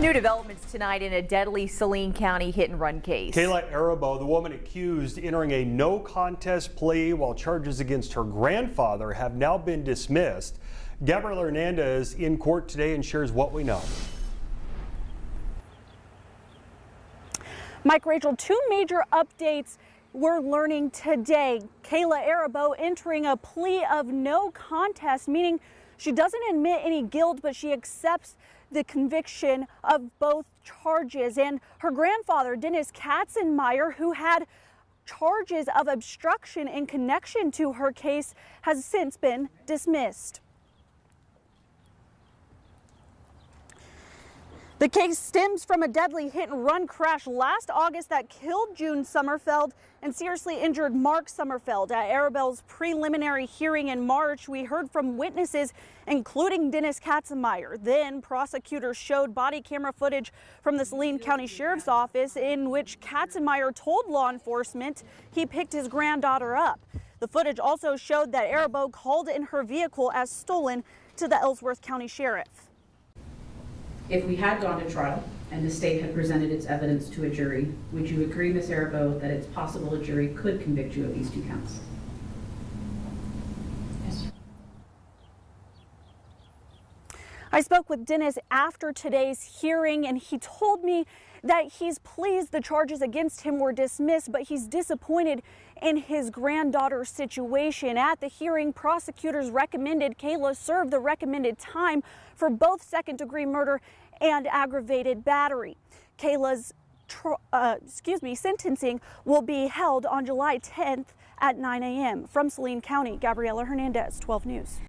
New developments tonight in a deadly Saline County hit-and-run case. Kayla Errebo, the woman accused, entering a no-contest plea while charges against her grandfather have now been dismissed. Gabriela Hernandez in court today and shares what we know. Mike, Rachel, two major updates we're learning today. Kayla Errebo entering a plea of no contest, meaning she doesn't admit any guilt, but she accepts the conviction of both charges. And her grandfather, Dennis Katzenmeyer, who had charges of obstruction in connection to her case, has since been dismissed. The case stems from a deadly hit-and-run crash last August that killed June Sommerfeld and seriously injured Mark Sommerfeld. At Errebo's preliminary hearing in March, we heard from witnesses, including Dennis Katzenmeyer. Then prosecutors showed body camera footage from the Saline County Sheriff's Office in which Katzenmeyer told law enforcement he picked his granddaughter up. The footage also showed that Errebo called in her vehicle as stolen to the Ellsworth County Sheriff. If we had gone to trial and the state had presented its evidence to a jury, would you agree, Ms. Errebo, that it's possible a jury could convict you of these two counts? Yes. I spoke with Dennis after today's hearing, and he told me that he's pleased the charges against him were dismissed, but he's disappointed in his granddaughter's situation. At the hearing, prosecutors recommended Kayla serve the recommended time for both second-degree murder and aggravated battery. Kayla's sentencing will be held on July 10th at 9 a.m. From Saline County, Gabriela Hernandez, 12 News.